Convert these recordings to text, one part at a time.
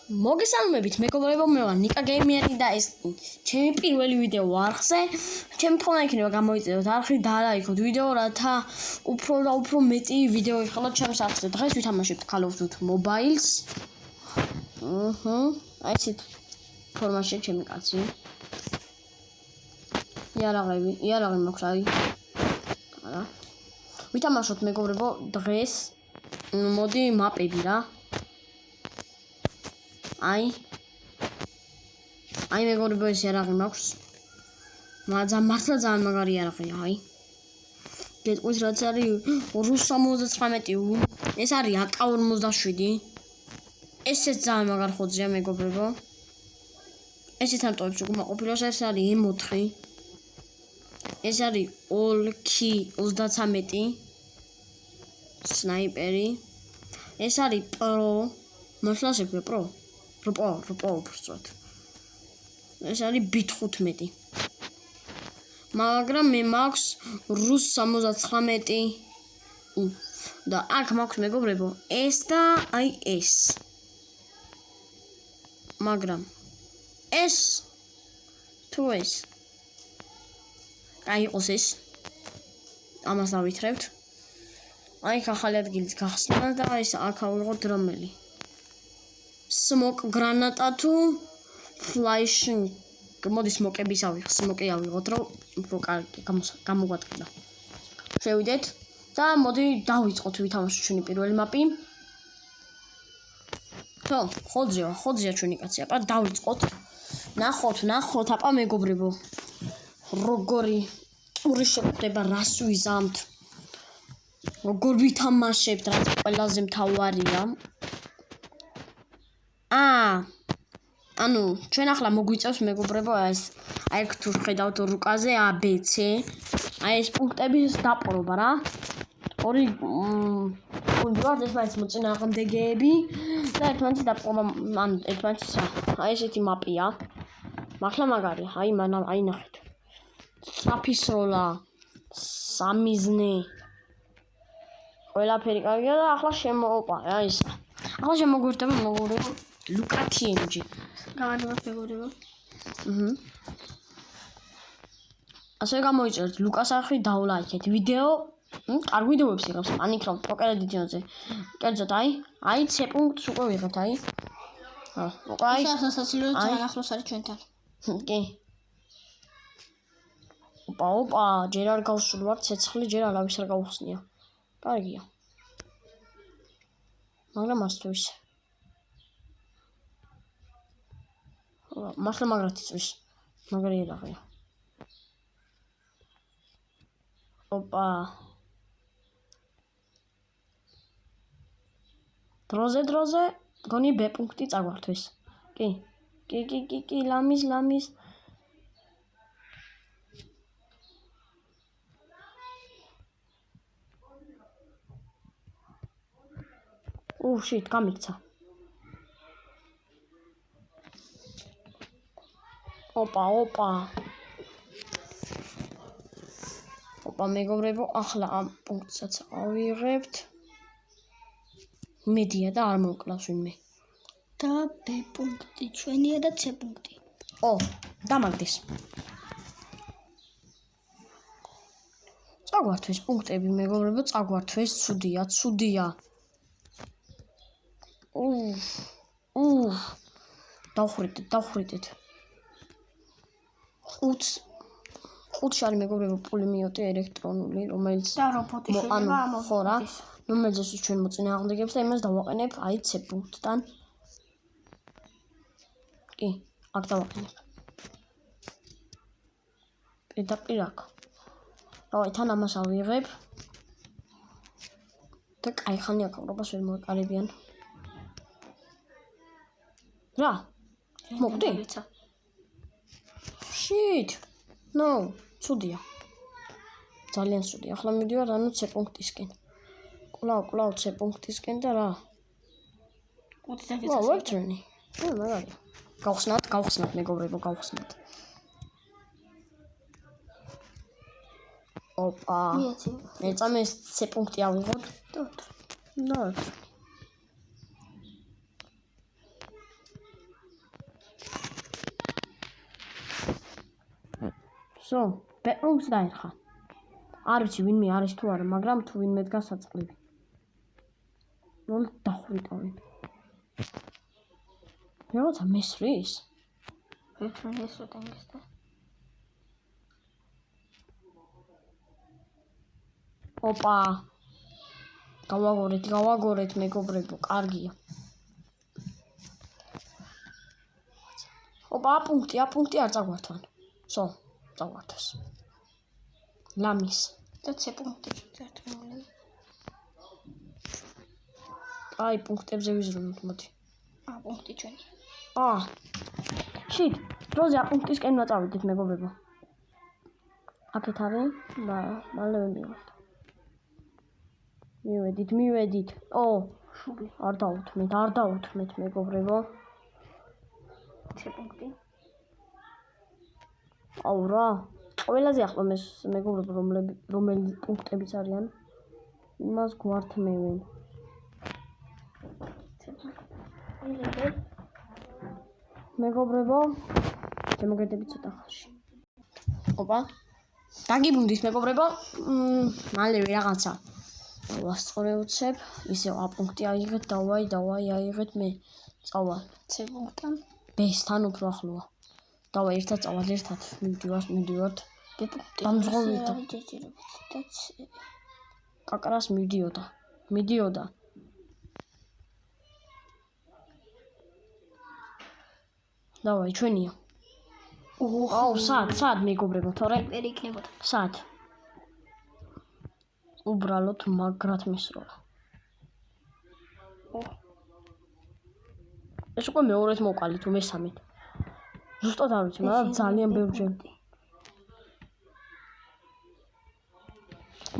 მოგესალმებით მეგობრებო, მე ვარ ნიკა გეიმერი და ეს ჩემი პირველი ვიდეო არხზე. ჩემი თხოვნა იქნება გამოიწევოთ არხი და ლაიქოთ ვიდეო, რათა უფრო მეტი ვიდეო იხილოთ ჩემს არხზე. დღეს ვითამაშებთ Call of Duty Mobiles. აი ესეთ ფორმაში ჩემი კაცი. იარაღი მაქვს აი. არა. ვითამაშოთ მეგობრებო დღეს მოდი მაპები რა. აი მეგობრებო ეს იარაღი მაქვს. მაგრამ მართლა ძალიან მაგარი იარაღია, აი. გეტყვის რაც არის 279, ეს არის AK-47. ესეც ძალიან მაგარ ხოძია მეგობრებო. ესეც ამტოვებს უკმაყოფილოს, ეს არის M4. ეს არის OLK-33 სნაიპერი. ეს არის პრო. მართლა შეგვია პრო. როპო უბრალოდ. ეს არის B15. მაგრამ მე მაქვს რუს 79 და აქ მაქვს მეგობრებო ეს და აი ეს. მაგრამ ეს თუ ეს აი იყოს ეს ამას დავითრევთ. აი ახალი ადგილიც გახსნა და ეს აქ ავიღოთ რომელი smoke granata თუ flashing მოდი smoke-ების ავიღოთ, smoke-ი ავიღოთ, რომ უფრო კარგი გამოგვატკბა. შევიდეთ და მოდი დავიწყოთ ვითამაშოთ ჩვენი პირველი მაპი. ხო, ხოძია ჩვენი კაცი, აბა დავიწყოთ. ნახოთ, აბა მეგობრებო. როგორი ტური შეხვდება, რას ვიზამთ. როგორ ვითამაშებთ, რაც ყველაზე მთავარია. ანუ ჩვენ ახლა მოგვიწევს მეგობრებო ეს აი თუ ხედავთ რუკაზე ABC აი ეს პუნქტების დაპყრობა რა. ორი პუნქტი ეს მაინც მოწინააღმდეგეები და ერთმანეთის დაპყრობა, ანუ ერთმანეთის აი ესეთი მაპია. მართლა მაგარია, აი ნახეთ. საფისროლა, სამიზნე. ყველაფერი კარგია და ახლა შემოყვა, აი ეს. ახლა შემოგვირდება მეგობრებო Luka TNG. გავარდოთ მეგობრებო. ასე გამოიწერეთ ლუკას არხი დავლაიქეთ ვიდეო. კარგი ვიდეოებს იღებს Minecraft Pocket Edition-ზე. კერძოდ აი C პუნქტს უკვე ვიღებთ აი. აი სასაცილო ძალიან ახლოს არის ჩვენთან. კი. ოპა, ჯერ არ გავსულ ვარ ცეცხლი, ჯერ არავის არ გავხსნია. კარგია. მაგრამ მას თუ ისე მართლა მაგრად იწვის. მაგარი იარაღია. ოპა. დროზე გონი B პუნქტი წაგვართვის. კი, ლამის. შიტ, გამიქცა. ოპა მეგობრებო, ახლა ამ პუნქტსაც ავიღებთ. მედია და არ მოვკლავს ვინმე. და B პუნქტი ჩვენია და C პუნქტი. დამაგდეს. წაგვართვის პუნქტები მეგობრებო, წაგვართვის, ცუდია. დავხრიდეთ. ხუთში არის მეგობრებო პულემიოტი ელექტრონული, რომელიც და რობოტი შეიძლება ამოხოროს. რომელზეც ჩვენ მოწინააღმდეგებს და იმას დავაყენებ აი C პუნქტთან. კი, აქ დავაყენებ. პირდაპირ აქ. დავაი თან ამას ავიღებ. და კაი ხანი აკავრობას ვერ მოეკარებიან. რა? მოგდი? შიტ. ნო, ცუდია. ძალიან ცუდია. ახლა მივდივარ ანუ C პუნქტისკენ. კვლავ C პუნქტისკენ და რა? ვებტრენი. მაგარია. გავხსნათ მეგობრებო, გავხსნათ. ოპა. მე წამე C პუნქტი ავიღოთ. და So, პუნქტს დაერხა. არ ვიცი ვინმე არის თუ არა, მაგრამ თუ ვინმე დგას საწყლები. ნუ დახვიტავენ. რაღაცა მესრის? ეს რა ტანგესტა. ოპა. გავაგორეთ მეგობრებო, კარგია. ოპა, პუნქტი არ წაგვართვან. So, წაგვართოს. ლამის. და C პუნქტი ჩართული. აი, პუნქტებზე ვიზრუნოთ, მოდი. პუნქტი ჩვენი. შიტ, დროზე პუნქტისკენ ვაწავედით მეგობრებო. აქეთ არის, მალე მივიდეთ. მივედით. შუბი. არ დავუთმეთ მეგობრებო. C პუნქტი. აუ რა. ყველაზე ახლომეს მეგობრებო, რომელი პუნქტებიც არიან, იმას გვართმევენ. მეგობრებო, შემოგედებით ცოტა ხანში. ოპა. დაგიბრუნდით მეგობრებო. მალევე რაღაცა ვასწორებცებ. ისევ A პუნქტი აიღეთ, დავაი აიღეთ მე. წავალ C პუნქტთან. B-სთან უფრო ახლოა. დავაი ერთად წავალ ერთად. მივდივართ. B პუნქტი. დამძღვევით. ჯერჯერობით და C. კაკრას მიდიოდა. დავაი ჩვენია. აუ, სად მეგობრებო, თორე ვერ იქნებოდა. სად? უბრალოდ მაგრად მისროლა. ეს უკვე მეორედ მოვყალი თუ მესამედ. ზუსტად არ ვიცი, მაგრამ ძალიან ბევრჯერ.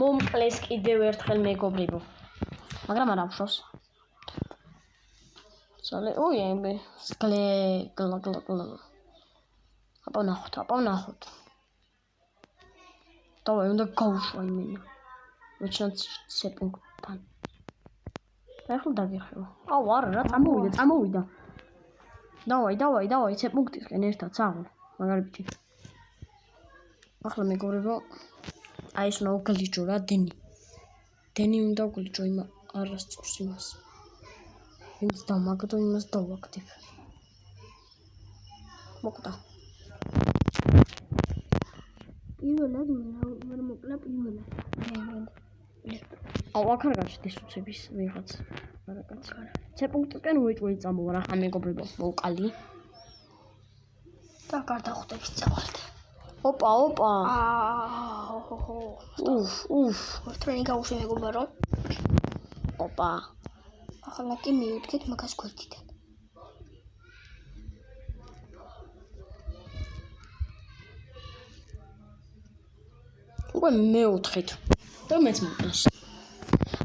მომკლეს კიდევ ერთხელ მეგობრებო. მაგრამ არ აფშოს. ემბე გლა. აპა ნახოთ. დავაი, უნდა გავუშვა იმენა. მეჩნად C პუნქტთან. ახლა დაგიხევა. აუ, არა, რა წამოვიდა. დავაი, C პუნქტისკენ ერთად წავალ. მაგარი ბიჭი. ახლა მეგობრებო, აი ეს უნდა ვგლიჯო რა, დენი უნდა ვგლიჯო იმ არასწორს იმას. ვინც დამაგდო იმას დავაგდებ. მოკდა. პირველად ვერ მოკლა პირველად. აუ, აქ არ გაჩნდეს უცების ვიღაც. არა კაცი. C პუნქტისკენ უეჭველი წამოვა რა ხა მეგობრებო, მოვყალი. და გარდახვდებით წავალთ. ოპა. უფ. ვერტრენი გავუშვი მეგობარო. ოპა. ახლა კი მივიდგეთ მაგას გვერდიდან. უკვე მეოთხეთ. და მეც მოკლეს.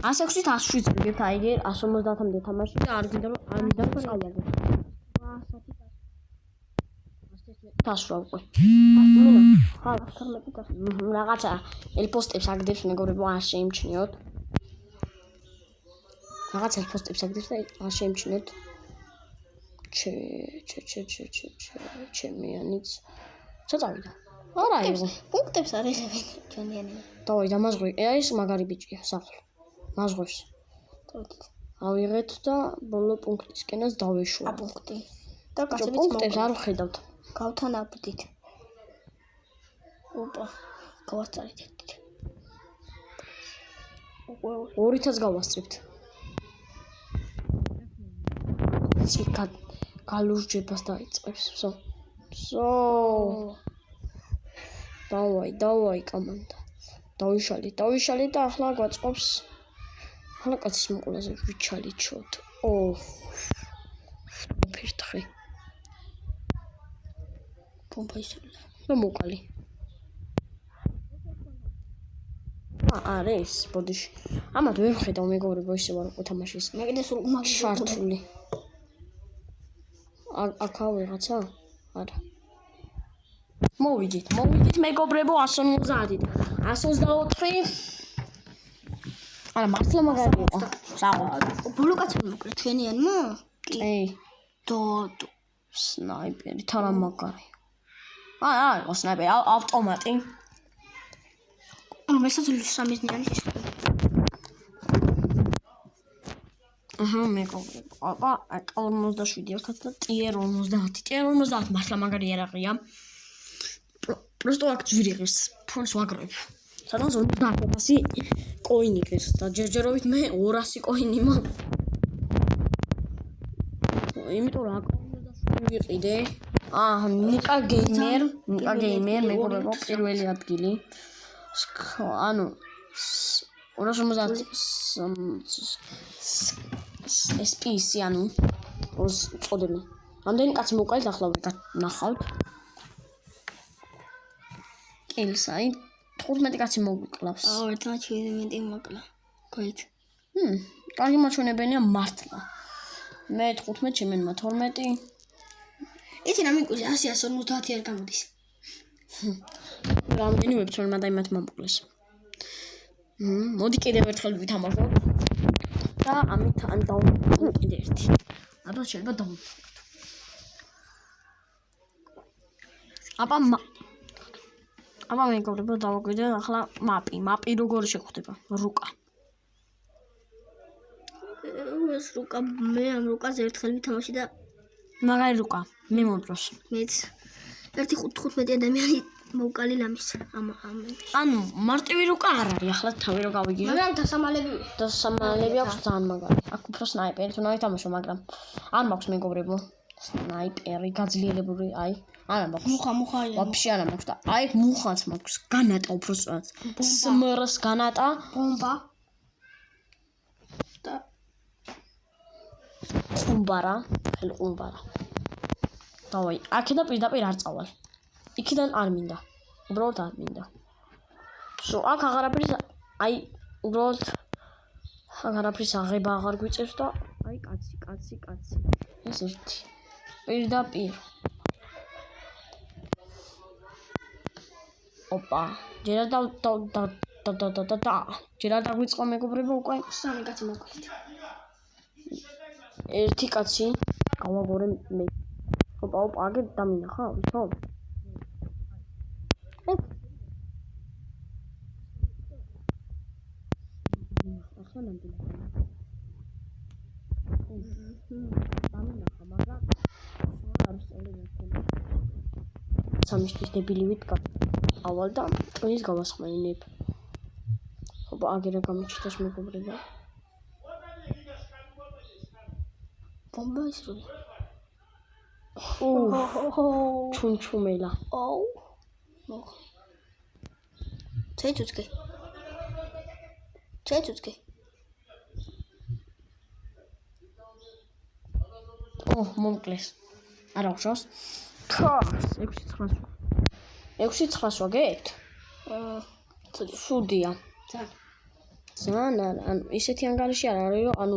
106-ით 107 წერგებთ აიგერ 150-მდე თამაში და არ გინდა რომ არ მინდა რომ წავაგო. 111-ით უკვე. მინა. ხა 12-ით. რაღაცა ელპოსტებს აგდებს მეგობრებო, არ შეიმჩნიოთ. რაღაც ელპოსტებს აგდებს და არ შეიმჩნიოთ. ჩემიანიც. წავიდა. არა იყო. პუნქტებს არ იღებენ ჩვენიანი. დავაი დამაზღვი. აი ეს მაგარი ბიჭია, სახლ. მაზღვევს. ავიღეთ და ბოლო პუნქტისკენაც დავეშვა. A პუნქტი. და კაცებიც პუნქტებს არ ვხედავთ. გავთანაბრდით. ოპა, გავასწარით ერთით. ორითაც გავასწრებთ. გალურჯებას დაიწყებს. დავაი კომანდა. დავიშალით და ახლა გვაწყობს. ახლა კაცის მოყოლაზე ვიჩალიჩოთ. ფირთხი. პომპა ისროლა. და მოკალი. არის, ბოდიში. ამათ ვერ ხედავ მეგობრებო, ისე ვარ უკვე თამაშის. მეკიდე სულ შარტული. აქა ვიღაცა? არა. მოვიდით მეგობრებო 150-ით. 124. არა, მართლა მაგარი იყო. საღო. ბოლო კაცები მოკლე ჩვენიანმა? კი. დოდო. სნაიპერი, თან მაგარი. იყო სნაიპერი, ავტომატი. მესაც 3-მიანი შეშლება. მეგობრებო, აბა 47 და ტიერ 50. ტიერ 50 მართლა მაგარი იარაღია. просто აქ ძვირი ღირს, ფონს ვაგროვებ. სადაც 50 კოინი ღირს და ჯერჯერობით მე 200 კოინი მაქვს. იმიტომ რომ აქ 50 ვიყიდე. ნიკა გეიმერ, მეგობრებო, პირველი ადგილი. ანუ 250 SPS ანუ როს წოდებენ. რამდენი კაცი მოვყალით ახლა ნახავთ. კილსაი 15 კაცი მოვიკლავს. ერთმა ჩვენიმენტი მოკლა. გოით. კარგი მაჩვენებელია მართლა. მე 15, ჩემენმა 12. იცი რა მიკუზე 100-150 არ გამოდის. რამდენი ვებცოლმა და იმათ მომკლეს. მოდი კიდევ ერთხელ ვითამაშოთ. და ამით ან დავუყო კიდე ერთი. აბა შეიძლება დავუყო. აბა მეგობრებო დავაგვიდე ახლა მაპი როგორ შეხვდება რუკა. ეს რუკა მე ამ რუკაზე ერთხელ ვითამაში და მაგარი რუკა მე მომდროს. მეც 1-15 ადამიანი მოვკალი ლამის ამ ანუ მარტივი რუკა არ არის ახლა თავი რო გავიგე. მაგრამ დასამალები აქვს ძალიან მაგარი. აქ უფრო სნაიპერი თუ ნაითამაშო, მაგრამ არ მაქვს მეგობრებო. სნაიპერი გაძლიერებული, არა მაქვს. მუხა ვაფშე არა მაქვს და მუხაც მაქვს. განატა უფრო სწორად. SMR-ს განატა, ბომბა და ყუმბარა, ყუმბარა. დავაი, აქედან პირდაპირ არ წავალ. იქიდან არ მინდა. უბრალოდ არ მინდა. აქ აღარაფრის უბრალოდ აღარაფრის აღება აღარ გვიწევს და კაცი. ეს ერთი. პირდაპირ. ოპა, ჯერ და ჯერ არ დაგვიწყო მეგობრებო უკვე 3 კაცი მოვკალით. ერთი კაცი გავაგორე მე. ოპა, აგერ დამინახა, ხო? ახლა ნამდვილად. დამინახა, მაგრამ არ სწორდება. სამისთვის დებილივით ავალ და ტვინის გავასხმენებ. ოპა, აგერა გამოჩიტოს მეგობრებო. ბომბა ისრული. ჩუნჩუმელა. მოხ. ჩეჩუცკე. მომკლეს. არა უშავს. 6-9 ვაგეთ? სუდია. ძალიან არა, ანუ ისეთი ანგარიში არ არის, რომ ანუ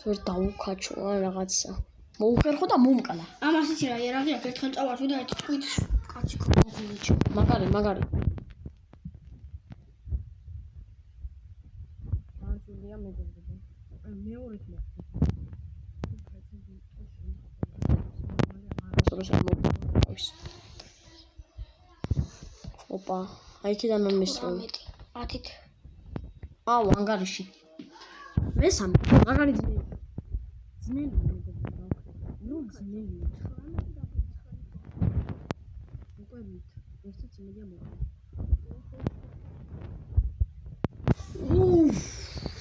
ვერ დაუკაჩო რაღაცა. მოუხერხო და მომკალა. ამას იცი რა იარაღი აქვს, ერთხელ წავარდი და ერთი თვით კაცი ქონდა. მაგარი. ანსულია მეგობრებო. მეორეთ ოპა, აიქიდან მომისროლი. 10-ით. ანგარიში. მესამე, მაგარი ძნელი მეგობრებო. ძნელი. უკვე ერთი წინია მოგა.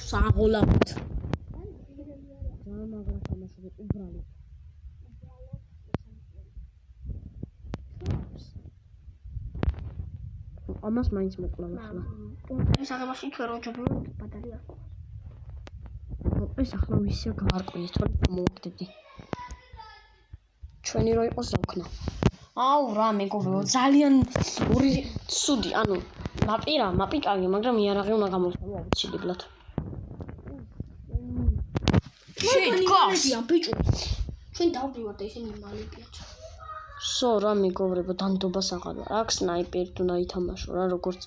საღოლავთ. ძალიან მაგრა თამაშობ უბრალოდ. ამას მაინც მოკლავ ახლა. ეს აღებაში ჩვენ რო ჯობლობთ ბადალი არ ყავს. ეს ახლა ვისია გავარკვიეთ, თორე მოვაგდებდი. ჩვენი რო იყოს რა ვქნა. რა მეგობრებო, ძალიან ორი ცუდი, ანუ მაპი კარგი, მაგრამ იარაღი უნდა გამოსვლო აუცილებლად. ბიჭო. ჩვენ დავდივართ და ისინი მალებიათ. რა მეგობრებო, დანდობას აღარ ვარ. აქ სნაიპერი თუ ნაითამაშო რა, როგორც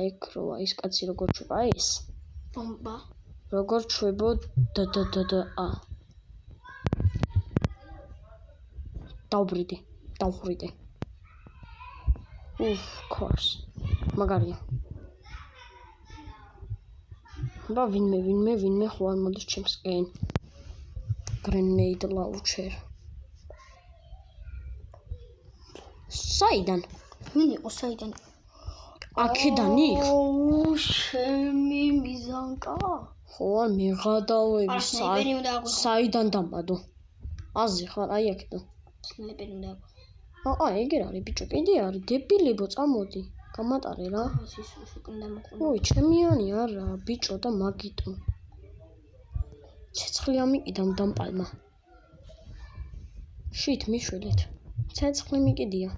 ეგ როა ის კაცი როგორ შვება ეს? ბომბა. როგორ შვებო დავბრიდე. Of course. მაგარია. და ვინმე ხო არ მოდის ჩემსკენ. Grenade launcher. საიდან? ვინ იყო საიდან? აქედან იქ? შემი მიზანკა. ხო, არ მიღადავები სნაიპერი უნდა აღვიღო. საიდან დამბადო? აზი ხარ, აი აქედან. სნაიპერი უნდა აღვიღო. ეგერ არის ბიჭო, კიდე არის დებილებო, წამოდი. გამატარე რა. ის უკან დამოყრა. ой, ჩემიანი არა, ბიჭო და მაგიტო. ცეცხლი ამიყიდა დამპალმა. შით მიშველეთ. ცეცხლი მიყიდია.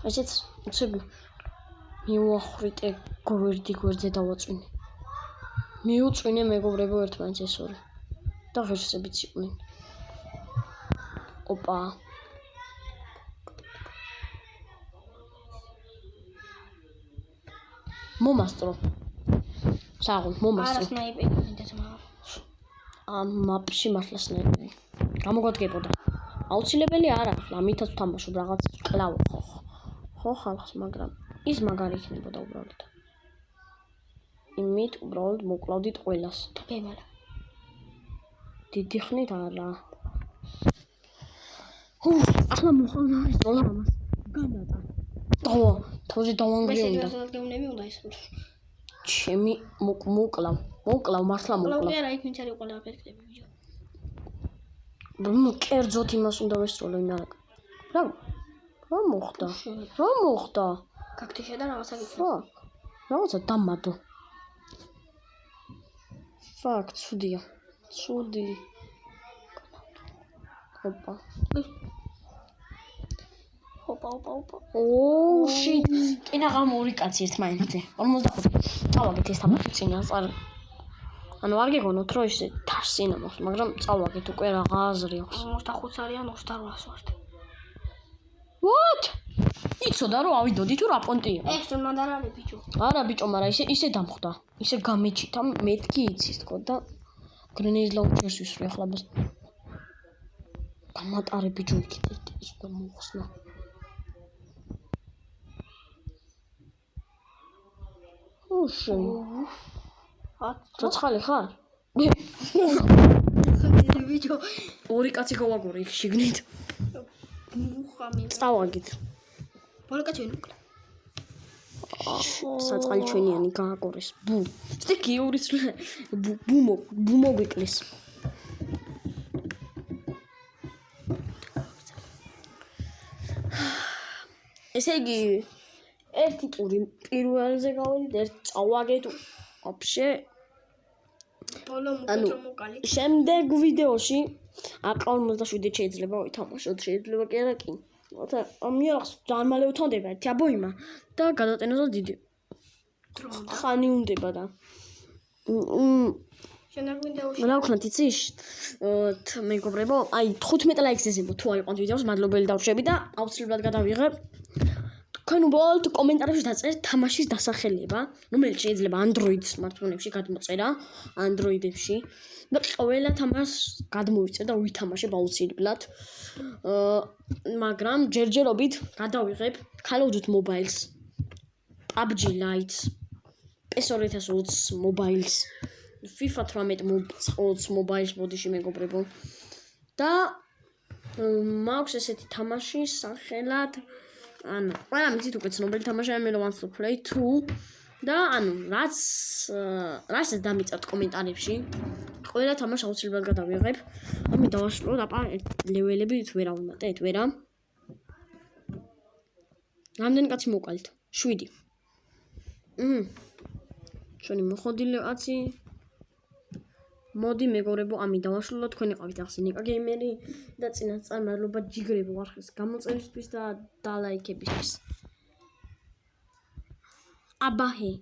ასეც უცებ მიუახრიტე გვერდზე დავაწვინე. მიუწვინე მეგობრებო ერთმანეთს ეს ორი. და ღირსებიც იყვნენ. ოპა. მომასტრო. საღო, მომასტრო. არა სნაიპერი მინდა თმა. მაპში მართლა სნაიპერი. გამოგვადგებოდა. აუცილებელი არა, ახლა ამითაც ვთამაშობ რაღაც კლავო ხო. ხო ხალხს, მაგრამ ის მაგარი იქნებოდა უბრალოდ. იმით უბრალოდ მოკლავდით ყველას. ბემარა. დიდი ხნით არა. ახლა მოხდა ის დოლა ამას. განატა. დავა, თავზე დავანგრიუნდა. გეუნები უნდა ისო. ჩემი მოკლავ მართლა მოკლავ. ლაუკი არა იქ ვინც არის ყველა აფეთქები ბიჭო. კერძოდ იმას უნდა ვესწავლო იმარაკ. რა მოხდა? გაქთიშა და რაღაცა გიქნა. ხო. რაღაცა დამადო. ფაქ, ცუდია. ცუდი. ოპა. ოუ, შიტ. კინა გამორი კაცი ერთმანეთზე. 45. წავაგეთ ეს თამაში წინასწარ. ანუ არ გეგონოთ რომ ისე თასინა მოხდა, მაგრამ წავაგეთ უკვე რაღა აზრი აქვს. 45 არიან 28 ვართ. What? იცოდა რომ ავიდოდი თუ რა პონტია? ეს მანდარ არის ბიჭო. არა ბიჭო, მაგრამ ისე დამხვდა. ისე გამეჩითა, მეთქი იცის თქო და გრენეიდ ლაუნჩერს ვისვრი ახლა ბას. გამატარე ბიჭო იქით ის და მოხსნა. უშენ. ცოცხალი ხარ? ხა ბიჭო. ორი კაცი გავაგორე იქ შიგნით. მუხამი. წავაგით. ბოლოკაცი ვინ უკლა. საწყალი ჩვენიანი გააკორეს. ბუ. სტიკი ორიც ბუ მოგვიკლეს. ესე იგი ერთი ტური პირველზე გავედით, ერთი წავაგეთ. вообще ბოლო მოკალი. შემდეგ ვიდეოში AK-47 შეიძლება ვითამაშოთ, შეიძლება კი არა კი. მოთა ამიახს ძალიან მალე უთანდება ერთი აბოიმა და გადატენოზე დიდი ხანი უნდება და შენაგ ვიდეოში რა ვქნათ იცის მეგობრებო, აი 15 ლაიქს ეძებო თუ აიყვანთ ვიდეოს, მადლობელი დავრჩები და აუცილებლად გადავიღებ. თქვენ უბრალოდ კომენტარებში დაწერთ თამაშის დასახელება, რომელიც შეიძლება Android smartphone-ებში გადმოწერა, Android-ებში და ყველა თამაშს გადმოვიწერ და ვითამაშებ აუცილებლად. მაგრამ ჯერჯერობით გადავიღებ Call of Duty Mobiles, PUBG Lite, PES 2020 Mobiles, FIFA 18 Mobiles ბოდიში მეგობრებო. და მაქვს ესეთი თამაში სახელად ანუ ყველა მიცით უკვე ცნობილი თამაშია მე Wants to Play 2 და ანუ რაც დამიწევთ კომენტარებში ყველა თამაში აუცილებლად გადავიღებ. ამი დავაშლო და ლეველები ვერა ვიმატეთ, ვერა. რამდენი კაცი მოვყალით? 7. ჩვენი მოხოდილი კაცი. მოდი მეგობრებო, ამი დავაშლო, თქვენ იყავით ახლა ნიკა გეიმერი და წინასწარ მადლობა ჯიგრებო არხის გამოწერისთვის და ლაიქებისთვის. აბაჰე